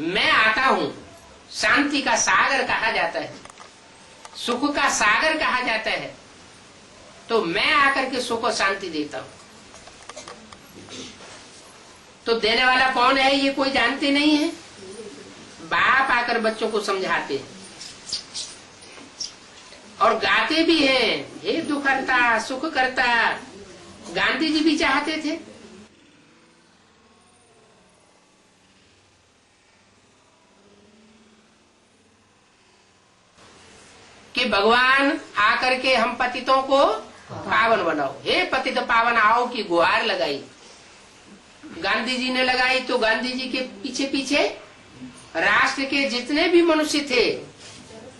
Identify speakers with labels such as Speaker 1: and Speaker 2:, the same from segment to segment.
Speaker 1: मैं आता हूं, शांति का सागर कहा जाता है, सुख का सागर कहा जाता है, तो मैं आकर के सुख और शांति देता हूं। तो देने वाला कौन है ये कोई जानते नहीं है। बाप आकर बच्चों को समझाते हैं और गाते भी हैं, हे दुख करता सुख करता। गांधी जी भी चाहते थे कि भगवान आकर के हम पतितों को पावन बनाओ। हे पतित पावन आओ की गुहार लगाई। गांधी जी ने लगाई तो गांधी जी के पीछे पीछे राष्ट्र के जितने भी मनुष्य थे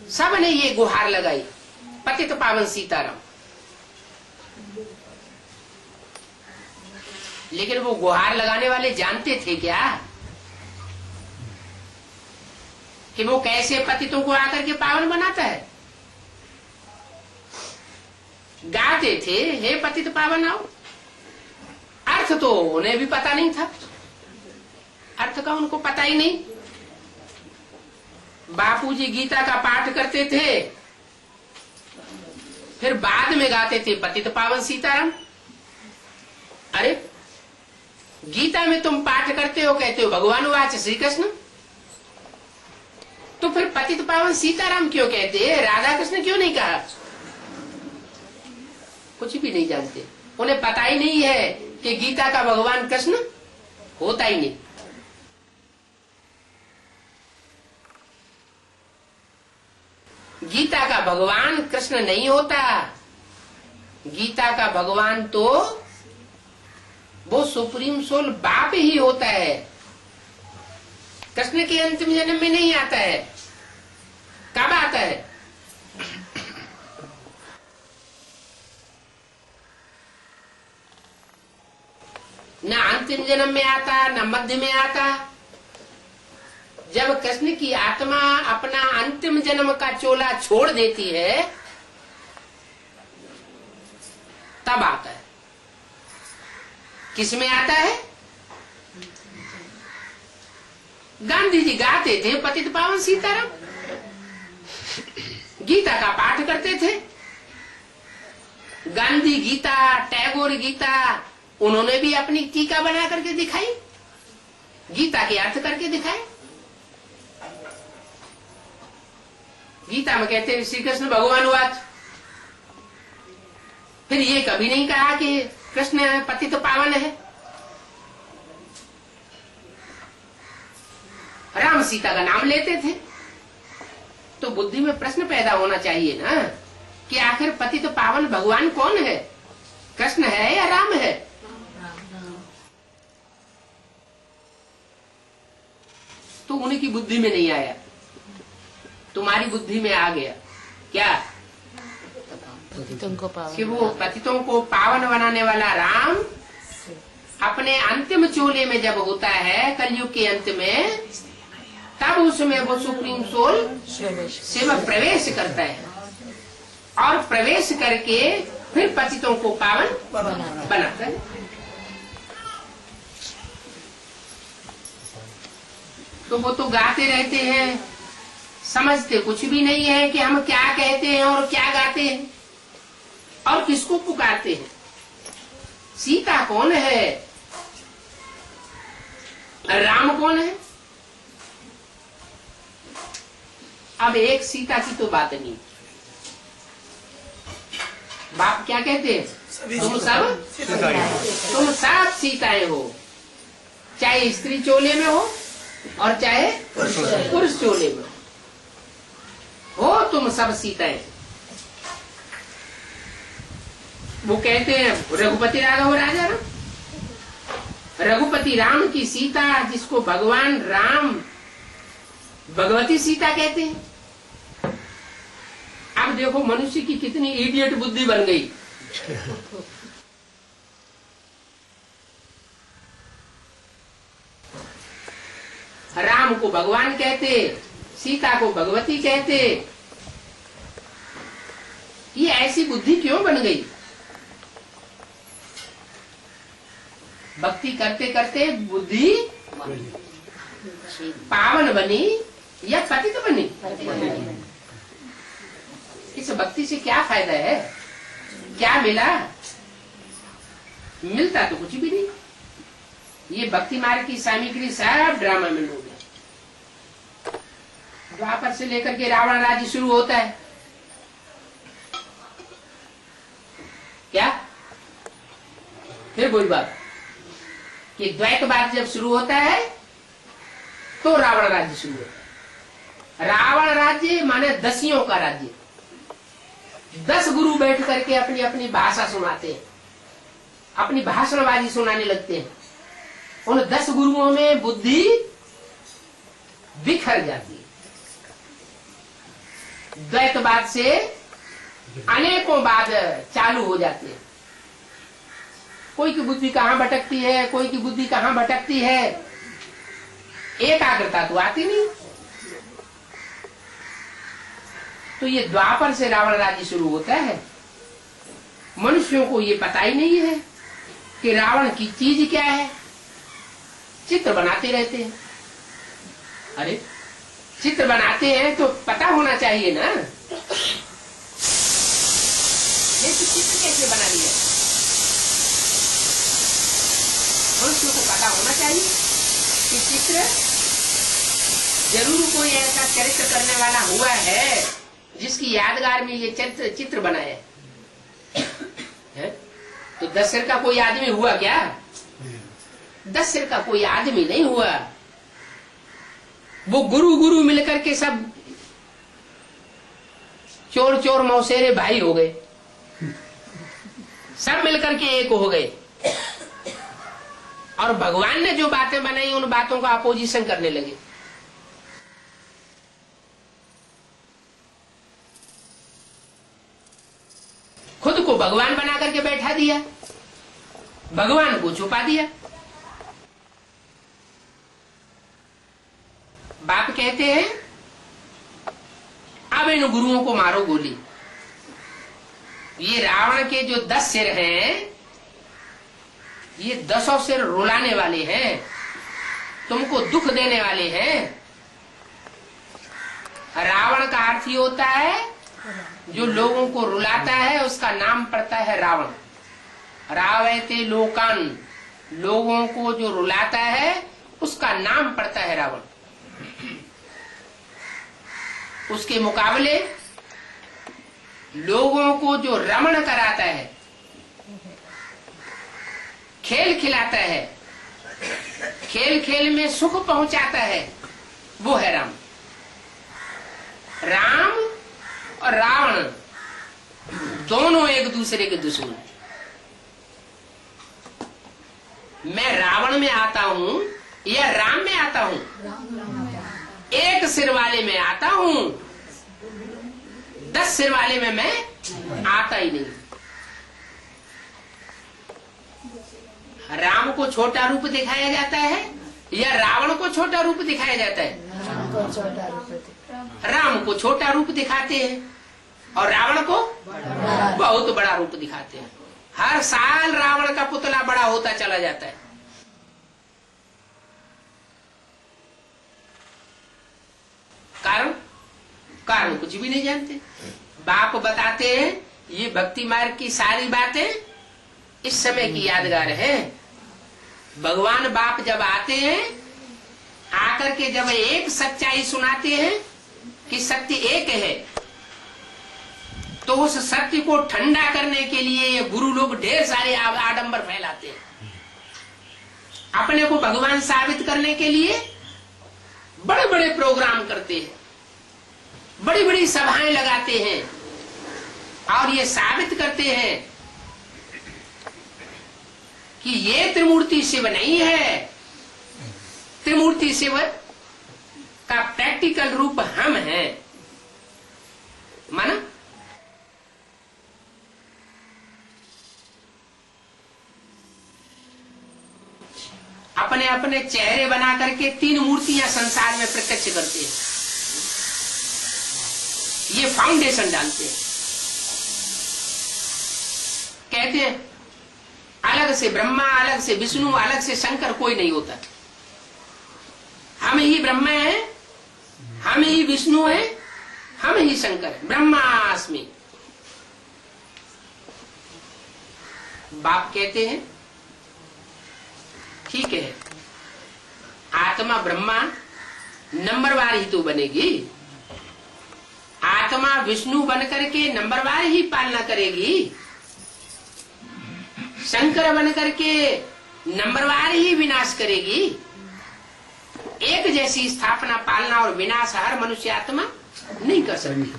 Speaker 1: सब ने ये गुहार लगाई, पतित पावन सीताराम। लेकिन वो गुहार लगाने वाले जानते थे क्या कि वो कैसे पतितों को आकर के पावन बनाता है। गाते थे हे पतित पावन आओ, अर्थ तो उन्हें भी पता नहीं था, अर्थ का उनको पता ही नहीं। बापूजी गीता का पाठ करते थे, फिर बाद में गाते थे पतित पावन सीताराम। अरे गीता में तुम पाठ करते हो, कहते हो भगवान वाच श्री कृष्ण, तो फिर पतित पावन सीताराम क्यों कहते हैं, राधा कृष्ण क्यों नहीं कहा। कुछ भी नहीं जानते, उन्हें पता ही नहीं है कि गीता का भगवान कृष्ण होता ही नहीं। गीता का भगवान कृष्ण नहीं होता, गीता का भगवान तो वो सुप्रीम सोल बाप ही होता है। कृष्ण के अंतिम जन्म में नहीं आता है। कब आता है, न अंतिम जन्म में आता न मध्य में आता। जब कृष्ण की आत्मा अपना अंतिम जन्म का चोला छोड़ देती है तब आता है। किसमें आता है, गांधी जी गाते थे पतित पावन सीताराम, गीता का पाठ करते थे। गांधी गीता, टैगोर गीता, उन्होंने भी अपनी टीका बना करके दिखाई, गीता के अर्थ करके दिखाए। गीता में कहते हैं श्री कृष्ण भगवान वाच। फिर ये कभी नहीं कहा कि कृष्ण पतित पावन है। राम सीता का नाम लेते थे तो बुद्धि में प्रश्न पैदा होना चाहिए ना कि आखिर पतित पावन भगवान कौन है, कृष्ण है या राम है। तो उनकी बुद्धि में नहीं आया, तुम्हारी बुद्धि में आ गया क्या कि वो पतितों को पावन बनाने वाला राम अपने अंतिम चोले में जब होता है कलयुग के अंत में, तब उसमें वो सुप्रीम सोल शिव प्रवेश करता है और प्रवेश करके फिर पतितों को पावन बनाता है। तो वो तो गाते रहते हैं, समझते कुछ भी नहीं है कि हम क्या कहते हैं और क्या गाते हैं और किसको पुकारते हैं। सीता कौन है, राम कौन है। अब एक सीता की तो बात नहीं, बाप क्या कहते हैं, तुम सब सीताएं हो, चाहे स्त्री चोले में हो और चाहे पुरुष चोले में हो, तुम सब सीताएं। वो कहते हैं रघुपति राघव राजा राम, रघुपति राम की सीता जिसको भगवान राम भगवती सीता कहते हैं। अब देखो मनुष्य की कितनी इडियट बुद्धि बन गई। राम को भगवान कहते, सीता को भगवती कहते। ये ऐसी बुद्धि क्यों बन गई। भक्ति करते करते बुद्धि पावन बनी या पतित बनी? इस भक्ति से क्या फायदा है? क्या मिला? मिलता तो कुछ भी नहीं। ये भक्ति मार्ग की सामग्री सब ड्रामा में लोग हैं। द्वापर से लेकर के रावण राज्य शुरू होता है। क्या फिर कोई बात कि द्वैतवाद जब शुरू होता है तो रावण राज्य शुरू होता है। रावण राज्य माने दसियों का राज्य। 10 गुरु बैठ करके अपनी अपनी भाषा सुनाते हैं, अपनी भाषणबाजी सुनाने लगते हैं। उन 10 गुरुओं में बुद्धि बिखर जाती है। द्वैतवाद से अनेकों बाद चालू हो जाते हैं। कोई की बुद्धि कहां भटकती है, कोई की बुद्धि कहां भटकती है, एकाग्रता तो आती नहीं। तो ये द्वापर से रावण राज्य शुरू होता है। मनुष्यों को ये पता ही नहीं है कि रावण की चीज क्या है। चित्र बनाते रहते हैं। अरे चित्र बनाते हैं तो पता होना चाहिए ना, ये तो चित्र कैसे बना लिया? मनुष्यों को पता होना चाहिए कि चित्र जरूर कोई ऐसा चरित्र करने वाला हुआ है जिसकी यादगार में ये चित्र बनाया है। तो 10 सिर का कोई आदमी हुआ क्या? 10 सिर का कोई आदमी नहीं हुआ। वो गुरु गुरु मिलकर के सब चोर चोर मौसेरे भाई हो गए, सब मिलकर के एक हो गए और भगवान ने जो बातें बनाई उन बातों का अपोजिशन करने लगे। खुद को भगवान बना करके बैठा दिया, भगवान को छुपा दिया। बाप कहते हैं अब इन गुरुओं को मारो गोली। ये रावण के जो 10 सिर हैं, ये 10 सिर रुलाने वाले हैं, तुमको दुख देने वाले हैं। रावण का अर्थ ही होता है जो लोगों को रुलाता है, उसका नाम पड़ता है रावण। रावयते लोकान, लोगों को जो रुलाता है उसका नाम पड़ता है रावण। उसके मुकाबले लोगों को जो रमण कराता है, खेल खिलाता है, खेल खेल में सुख पहुंचाता है, वो है राम। राम और रावण दोनों एक दूसरे के दुश्मन हैं। मैं रावण में आता हूं या राम में आता हूं? एक सिर वाले में आता हूं, 10 सिर वाले में मैं आता ही नहीं। राम को छोटा रूप दिखाया जाता है या रावण को छोटा रूप दिखाया जाता है? राम को छोटा रूप दिखाते हैं और रावण को बहुत बड़ा रूप दिखाते हैं। हर साल रावण का पुतला बड़ा होता चला जाता है। कारण कुछ भी नहीं जानते। बाप बताते हैं ये भक्ति मार्ग की सारी बातें इस समय की यादगार है। भगवान बाप जब आते हैं, आकर के जब एक सच्चाई सुनाते हैं कि सत्य एक है, तो उस सत्य को ठंडा करने के लिए ये गुरु लोग ढेर सारे आडंबर फैलाते हैं। अपने को भगवान साबित करने के लिए बड़े बड़े प्रोग्राम करते हैं, बड़ी बड़ी सभाएं लगाते हैं और ये साबित करते हैं कि ये त्रिमूर्ति शिव नहीं है। त्रिमूर्ति शिव का प्रैक्टिकल रूप हम हैं। माना अपने अपने चेहरे बना करके 3 मूर्तियां संसार में प्रत्यक्ष करते हैं। ये फाउंडेशन डालते हैं। कहते हैं अलग से ब्रह्मा, अलग से विष्णु, अलग से शंकर कोई नहीं होता। हम ही ब्रह्मा है, हम ही विष्णु है, हम ही शंकर है, ब्रह्मास्मि। बाप कहते हैं ठीक है, आत्मा ब्रह्मा नंबरवार ही तो बनेगी, आत्मा विष्णु बनकर के नंबरवार ही पालना करेगी, शंकर बनकर के नंबरवार ही विनाश करेगी। एक जैसी स्थापना, पालना और विनाश हर मनुष्य आत्मा नहीं कर सकती।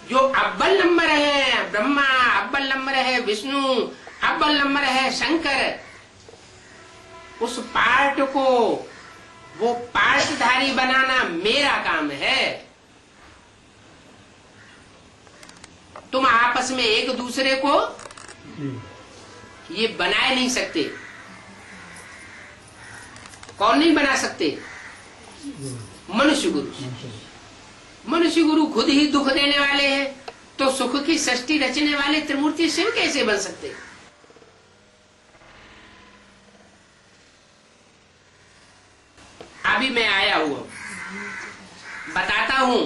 Speaker 1: जो अव्वल नंबर है ब्रह्मा, अव्वल नंबर है विष्णु, अव्वल नंबर है शंकर, उस पार्ट को वो पार्टधारी बनाना मेरा काम है। तुम आपस में एक दूसरे को ये बना नहीं सकते। कौन नहीं बना सकते? मनुष्य गुरु। मनुष्य गुरु खुद ही दुख देने वाले हैं, तो सुख की सृष्टि रचने वाले त्रिमूर्ति शिव कैसे बन सकते? अभी मैं आया हुआ बताता हूं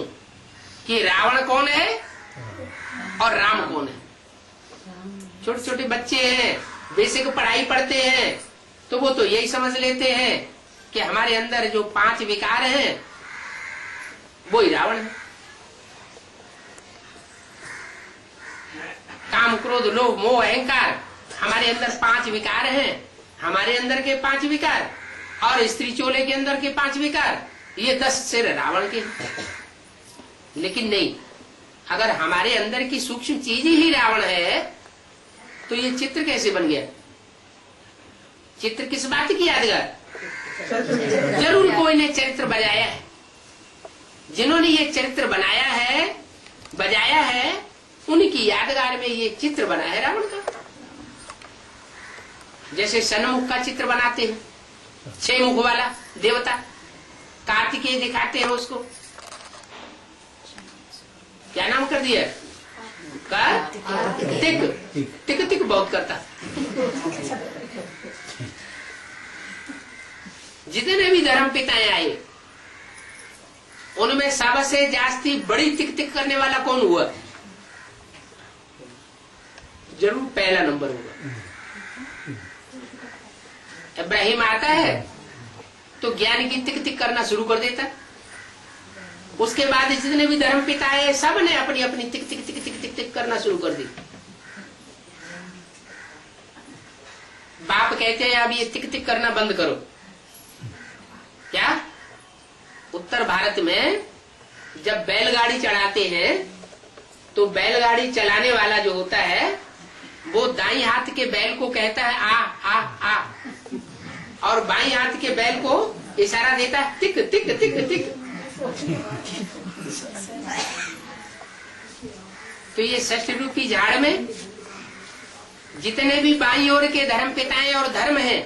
Speaker 1: कि रावण कौन है और राम कौन है। छोटे छोटे बच्चे हैं, बेसिक पढ़ाई पढ़ते हैं, तो वो तो यही समझ लेते हैं कि हमारे अंदर जो 5 विकार हैं वो ही रावण है। काम, क्रोध, लोभ, मोह, अहंकार, हमारे अंदर 5 विकार हैं। हमारे अंदर के 5 विकार और स्त्री चोले के अंदर के 5 विकार, ये 10 सिर रावण के। लेकिन नहीं, अगर हमारे अंदर की सूक्ष्म चीज ही रावण है तो ये चित्र कैसे बन गया? चित्र किस बात की यादगार? जरूर कोई ने चरित्र बजाया है। जिन्होंने ये चरित्र बनाया है, बजाया है, उनकी यादगार में ये चित्र बना है रावण का। जैसे सन्मुख का चित्र बनाते हैं, 6 मुख वाला देवता, कार्तिकेय दिखाते हैं उसको। क्या नाम कर दिया? कार्तिक। टिक टिक बहुत करता। जितने भी धर्म पिताएं आए उनमें सबसे जास्ती बड़ी टिक टिक करने वाला कौन हुआ? जरूर पहला नंबर होगा। इब्राहिम आता है तो ज्ञान की टिक टिक करना शुरू कर देता। उसके बाद जितने भी धर्म पिता है सब ने अपनी अपनी टिक टिक टिक टिक टिक टिक करना शुरू कर दी। बाप कहते हैं अब ये टिक टिक करना बंद करो। क्या? उत्तर भारत में जब बैलगाड़ी चढ़ाते हैं तो बैलगाड़ी चलाने वाला जो होता है वो दाईं हाथ के बैल को कहता है आ आ आ, और बाईं हाथ के बैल को इशारा देता है टिक टिक टिक टिक। तो ये षष्ठ रूपी झाड़ में जितने भी बाईं ओर के धर्म पिताएं और धर्म हैं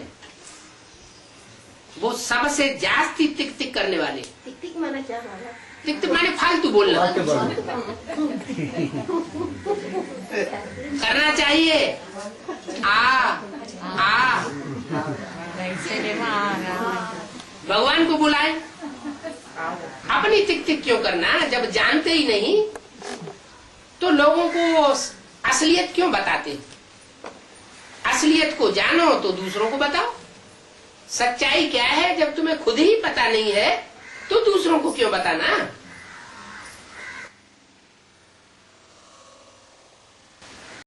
Speaker 1: वो सबसे जास्ती टिक टिक करने वाले।
Speaker 2: टिक टिक माने क्या?
Speaker 1: टिक टिक माने फालतू बोलना। करना चाहिए आ आ, भगवान को बुलाए। अपनी टिक टिक क्यों करना? जब जानते ही नहीं तो लोगों को असलियत क्यों बताते? असलियत को जानो तो दूसरों को बताओ। सच्चाई क्या है जब तुम्हें खुद ही पता नहीं है तो दूसरों को क्यों बताना?